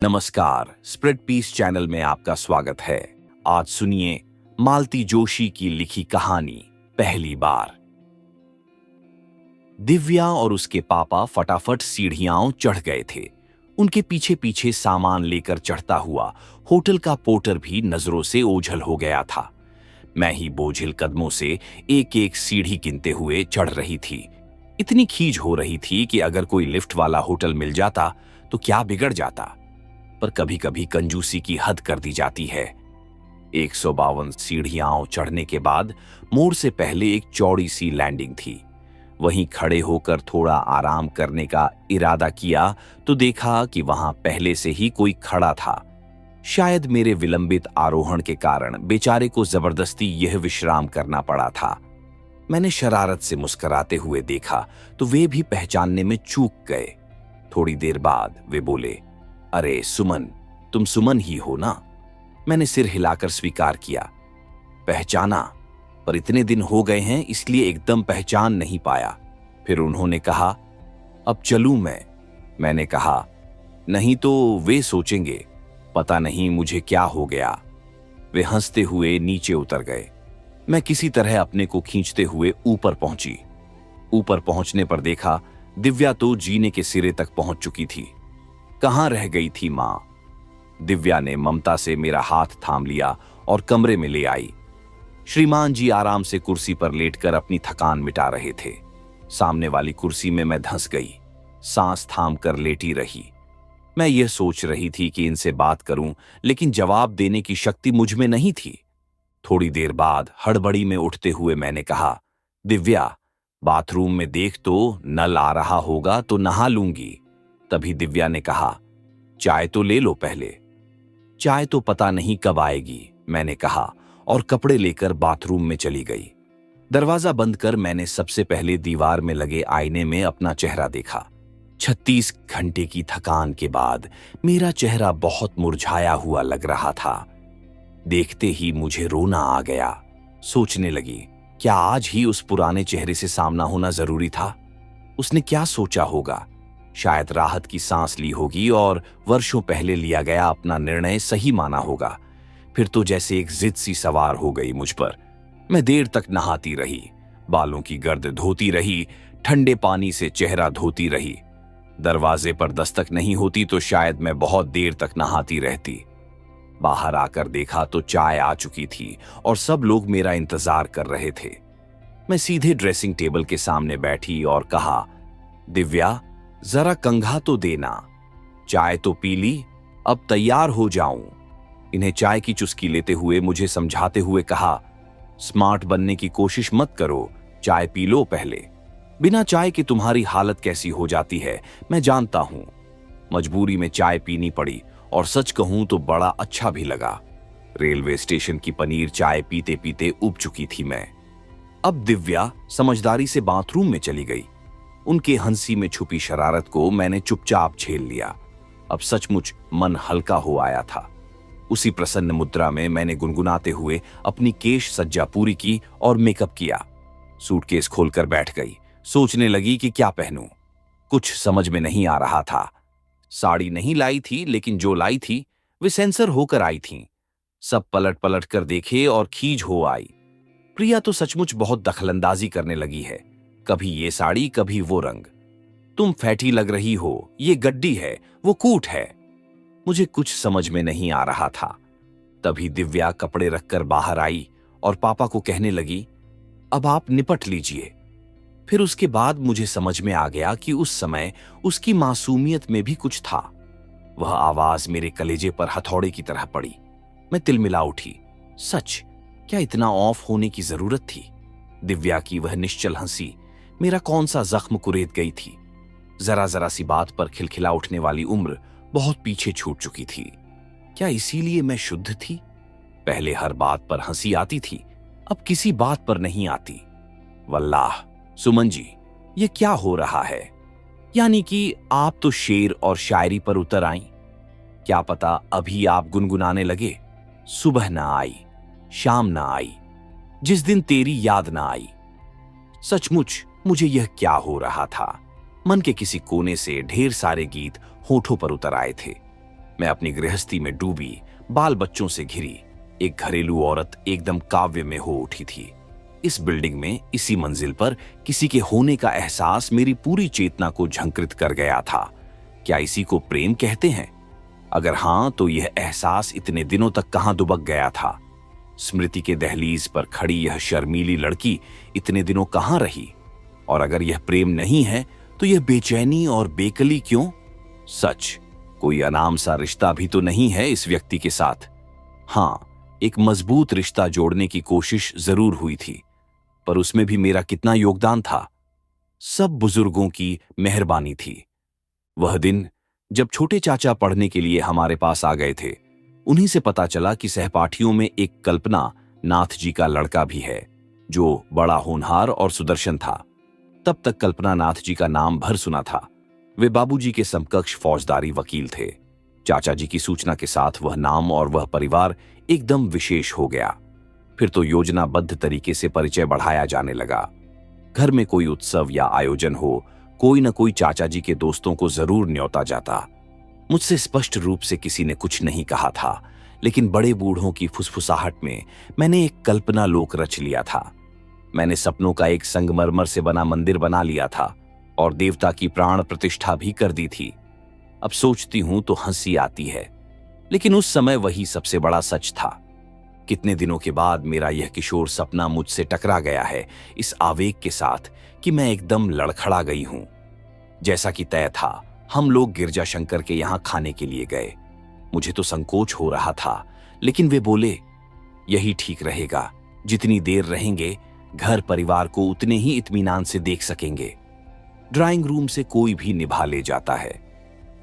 नमस्कार, spread piece channel में आपका स्वागत है। आज सुनिए मालती जोशी की लिखी कहानी पहली बार। दिव्या और उसके पापा फटाफट सीढ़ियां चढ़ गए थे। उनके पीछे पीछे सामान लेकर चढ़ता हुआ होटल का पोर्टर भी नजरों से ओझल हो गया था। मैं ही बोझिल कदमों से एक एक सीढ़ी गिनते हुए चढ़ रही थी। इतनी खीज हो रही थी कि अगर कोई लिफ्ट वाला होटल मिल जाता तो क्या बिगड़ जाता, पर कभी कभी कंजूसी की हद कर दी जाती है। 152 सीढ़ियां चढ़ने के बाद मोड़ से पहले एक चौड़ी सी लैंडिंग थी। वहीं खड़े होकर थोड़ा आराम करने का इरादा किया तो देखा कि वहां पहले से ही कोई खड़ा था। शायद मेरे विलंबित आरोहण के कारण बेचारे को जबरदस्ती यह विश्राम करना पड़ा था। मैंने शरारत से मुस्कुराते हुए देखा तो वे भी पहचानने में चूक गए। थोड़ी देर बाद वे बोले, अरे सुमन, तुम सुमन ही हो ना? मैंने सिर हिलाकर स्वीकार किया। पहचाना, पर इतने दिन हो गए हैं इसलिए एकदम पहचान नहीं पाया। फिर उन्होंने कहा, अब चलूं मैं? मैंने कहा, नहीं तो वे सोचेंगे पता नहीं मुझे क्या हो गया। वे हंसते हुए नीचे उतर गए। मैं किसी तरह अपने को खींचते हुए ऊपर पहुंची। ऊपर पहुंचने पर देखा दिव्या तो जीने के सिरे तक पहुंच चुकी थी। कहां रह गई थी मां? दिव्या ने ममता से मेरा हाथ थाम लिया और कमरे में ले आई। श्रीमान जी आराम से कुर्सी पर लेटकर अपनी थकान मिटा रहे थे। सामने वाली कुर्सी में मैं धंस गई, सांस थाम कर लेटी रही। मैं यह सोच रही थी कि इनसे बात करूं, लेकिन जवाब देने की शक्ति मुझ में नहीं थी। थोड़ी देर बाद हड़बड़ी में उठते हुए मैंने कहा, दिव्या, बाथरूम में देख तो, नल आ रहा होगा तो नहा लूंगी। तभी दिव्या ने कहा, चाय तो ले लो पहले। चाय तो पता नहीं कब आएगी, मैंने कहा और कपड़े लेकर बाथरूम में चली गई। दरवाजा बंद कर मैंने सबसे पहले दीवार में लगे आईने में अपना चेहरा देखा। 36 घंटे की थकान के बाद मेरा चेहरा बहुत मुरझाया हुआ लग रहा था। देखते ही मुझे रोना आ गया। सोचने लगी, क्या आज ही उस पुराने चेहरे से सामना होना जरूरी था? उसने क्या सोचा होगा? शायद राहत की सांस ली होगी और वर्षों पहले लिया गया अपना निर्णय सही माना होगा। फिर तो जैसे एक जिद सी सवार हो गई मुझ पर। मैं देर तक नहाती रही, बालों की गर्द धोती रही, ठंडे पानी से चेहरा धोती रही। दरवाजे पर दस्तक नहीं होती तो शायद मैं बहुत देर तक नहाती रहती। बाहर आकर देखा तो चाय आ चुकी थी और सब लोग मेरा इंतजार कर रहे थे। मैं सीधे ड्रेसिंग टेबल के सामने बैठी और कहा, दिव्या, जरा कंघा तो देना। चाय तो पी ली, अब तैयार हो जाऊं। इन्हें चाय की चुस्की लेते हुए मुझे समझाते हुए कहा, स्मार्ट बनने की कोशिश मत करो, चाय पी लो पहले। बिना चाय के तुम्हारी हालत कैसी हो जाती है मैं जानता हूं। मजबूरी में चाय पीनी पड़ी और सच कहूं तो बड़ा अच्छा भी लगा। रेलवे स्टेशन की पनीर चाय पीते पीते उब चुकी थी मैं। अब दिव्या समझदारी से बाथरूम में चली गई। उनके हंसी में छुपी शरारत को मैंने चुपचाप झेल लिया। अब सचमुच मन हल्का हो आया था। उसी प्रसन्न मुद्रा में मैंने गुनगुनाते हुए अपनी केश सज्जा पूरी की और मेकअप किया। सूटकेस खोलकर बैठ गई। सोचने लगी कि क्या पहनूं। कुछ समझ में नहीं आ रहा था। साड़ी नहीं लाई थी, लेकिन जो लाई थी वे सेंसर होकर आई थीं। सब पलट पलट कर देखे और खीज हो आई। प्रिया तो सचमुच बहुत दखलंदाजी करने लगी है। कभी ये साड़ी, कभी वो रंग। तुम फैटी लग रही हो, ये गड्डी है, वो कूट है। मुझे कुछ समझ में नहीं आ रहा था। तभी दिव्या कपड़े रखकर बाहर आई और पापा को कहने लगी, अब आप निपट लीजिए। फिर उसके बाद मुझे समझ में आ गया कि उस समय उसकी मासूमियत में भी कुछ था। वह आवाज मेरे कलेजे पर हथौड़े की तरह पड़ी। मैं तिलमिला उठी। सच, क्या इतना ऑफ होने की जरूरत थी? दिव्या की वह निश्चल हंसी मेरा कौन सा जख्म कुरेद गई थी। जरा जरा सी बात पर खिलखिला उठने वाली उम्र बहुत पीछे छूट चुकी थी। क्या इसीलिए मैं शुद्ध थी? पहले हर बात पर हंसी आती थी, अब किसी बात पर नहीं आती। वल्लाह सुमन जी, ये क्या हो रहा है? यानी कि आप तो शेर और शायरी पर उतर आईं। क्या पता अभी आप गुनगुनाने लगे, सुबह ना आई, शाम ना आई, जिस दिन तेरी याद ना आई। सचमुच मुझे यह क्या हो रहा था? मन के किसी कोने से ढेर सारे गीत होठों पर उतर आए थे। मैं अपनी गृहस्थी में डूबी, बाल बच्चों से घिरी एक घरेलू औरत एकदम काव्य में हो उठी थी। इस बिल्डिंग में, इसी मंजिल पर किसी के होने का एहसास मेरी पूरी चेतना को झंकृत कर गया था। क्या इसी को प्रेम कहते हैं? अगर हां, तो यह एहसास इतने दिनों तक कहां दुबक गया था? स्मृति के दहलीज पर खड़ी यह शर्मीली लड़की इतने दिनों कहां रही? और अगर यह प्रेम नहीं है, तो यह बेचैनी और बेकली क्यों? सच, कोई अनाम सा रिश्ता भी तो नहीं है इस व्यक्ति के साथ। हां, एक मजबूत रिश्ता जोड़ने की कोशिश जरूर हुई थी, पर उसमें भी मेरा कितना योगदान था? सब बुजुर्गों की मेहरबानी थी। वह दिन जब छोटे चाचा पढ़ने के लिए हमारे पास आ गए थे, उन्हीं से पता चला कि सहपाठियों में एक कल्पना नाथ जी का लड़का भी है, जो बड़ा होनहार और सुदर्शन था। तब तक कल्पना नाथ जी का नाम भर सुना था। वे बाबूजी के समकक्ष फौजदारी वकील थे। चाचा जी की सूचना के साथ वह नाम और वह परिवार एकदम विशेष हो गया। फिर तो योजनाबद्ध तरीके से परिचय बढ़ाया जाने लगा। घर में कोई उत्सव या आयोजन हो, कोई न कोई चाचा जी के दोस्तों को जरूर न्योता जाता। मुझसे स्पष्ट रूप से किसी ने कुछ नहीं कहा था, लेकिन बड़े बूढ़ों की फुसफुसाहट में मैंने एक कल्पना लोक रच लिया था। मैंने सपनों का एक संगमरमर से बना मंदिर बना लिया था और देवता की प्राण प्रतिष्ठा भी कर दी थी। अब सोचती हूं तो हंसी आती है, लेकिन उस समय वही सबसे बड़ा सच था। कितने दिनों के बाद मेरा यह किशोर सपना मुझसे टकरा गया है, इस आवेग के साथ कि मैं एकदम लड़खड़ा गई हूं। जैसा कि तय था, हम लोग गिरजा शंकर के यहां खाने के लिए गए। मुझे तो संकोच हो रहा था, लेकिन वे बोले, यही ठीक रहेगा। जितनी देर रहेंगे, घर परिवार को उतने ही इत्मीनान से देख सकेंगे। ड्राइंग रूम से कोई भी निभा ले जाता है।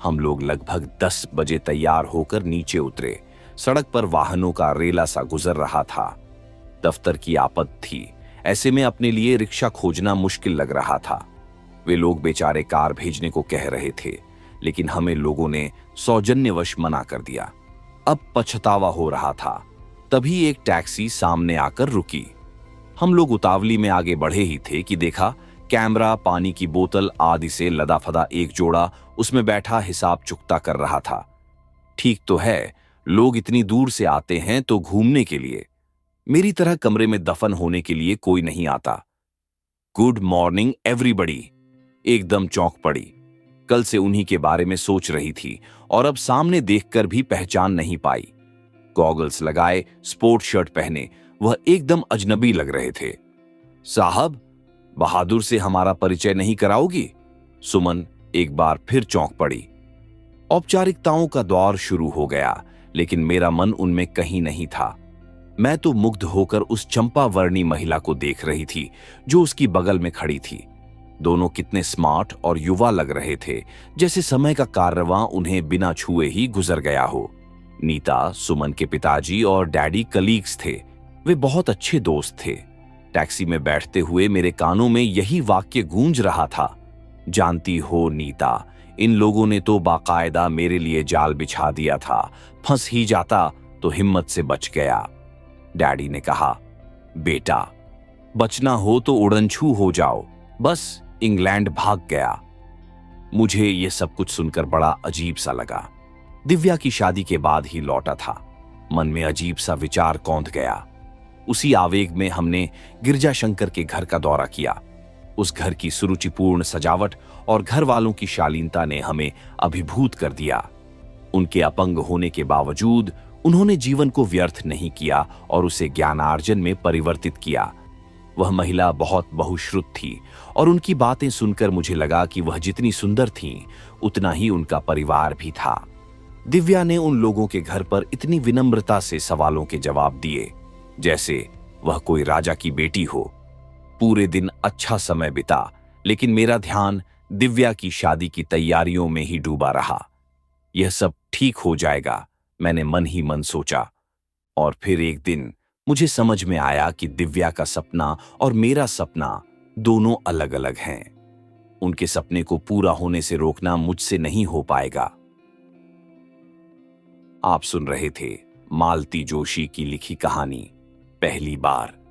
हम लोग लगभग 10 बजे तैयार होकर नीचे उतरे। सड़क पर वाहनों का रेला सा गुजर रहा था। दफ्तर की आफत थी, ऐसे में अपने लिए रिक्शा खोजना मुश्किल लग रहा था। वे लोग बेचारे कार भेजने को कह रहे थे, लेकिन हमें लोगों ने सौजन्यवश मना कर दिया। अब पछतावा हो रहा था। तभी एक टैक्सी सामने आकर रुकी। हम लोग उतावली में आगे बढ़े ही थे कि देखा, कैमरा, पानी की बोतल आदि से लदा-फदा एक जोड़ा उसमें बैठा हिसाब चुकता कर रहा था। ठीक तो है, लोग इतनी दूर से आते हैं तो घूमने के लिए। मेरी तरह कमरे में दफन होने के लिए कोई नहीं आता। गुड मॉर्निंग एवरीबडी, एकदम चौंक पड़ी। कल से उन्हीं के बारे में सोच रही थी और अब सामने देखकर भी पहचान नहीं पाई। गॉगल्स लगाए, स्पोर्ट शर्ट पहने, वह एकदम अजनबी लग रहे थे। साहब, बहादुर से हमारा परिचय नहीं कराओगी? सुमन एक बार फिर चौंक पड़ी। औपचारिकताओं का दौर शुरू हो गया, लेकिन मेरा मन उनमें कहीं नहीं था। मैं तो मुग्ध होकर उस चंपा वर्णी महिला को देख रही थी जो उसकी बगल में खड़ी थी। दोनों कितने स्मार्ट और युवा लग रहे थे, जैसे समय का कारवां उन्हें बिना छुए ही गुजर गया हो। नीता, सुमन के पिताजी और डैडी कलीग्स थे। वे बहुत अच्छे दोस्त थे। टैक्सी में बैठते हुए मेरे कानों में यही वाक्य गूंज रहा था, जानती हो नीता, इन लोगों ने तो बाकायदा मेरे लिए जाल बिछा दिया था, फंस ही जाता तो हिम्मत से बच गया। डैडी ने कहा, बेटा, बचना हो तो उड़नछू हो जाओ, बस इंग्लैंड भाग गया। मुझे यह सब कुछ सुनकर बड़ा अजीब सा लगा। दिव्या की शादी के बाद ही लौटा था। मन में अजीब सा विचार कौंध गया। उसी आवेग में हमने गिरजा शंकर के घर का दौरा किया। उस घर की सुरुचिपूर्ण सजावट और घर वालों की शालीनता ने हमें अभिभूत कर दिया। उनके अपंग होने के बावजूद उन्होंने जीवन को व्यर्थ नहीं किया और उसे ज्ञानार्जन में परिवर्तित किया। वह महिला बहुत बहुश्रुत थी और उनकी बातें सुनकर मुझे लगा कि वह जितनी सुंदर थीं, उतना ही उनका परिवार भी था। दिव्या ने उन लोगों के घर पर इतनी विनम्रता से सवालों के जवाब दिए, जैसे वह कोई राजा की बेटी हो। पूरे दिन अच्छा समय बिता, लेकिन मेरा ध्यान दिव्या की शादी की तैयारियों में ही डूबा रहा। यह सब ठीक हो जाएगा, मैंने मन ही मन सोचा। और फिर एक दिन मुझे समझ में आया कि दिव्या का सपना और मेरा सपना दोनों अलग अलग हैं। उनके सपने को पूरा होने से रोकना मुझसे नहीं हो पाएगा। आप सुन रहे थे मालती जोशी की लिखी कहानी पहली बार।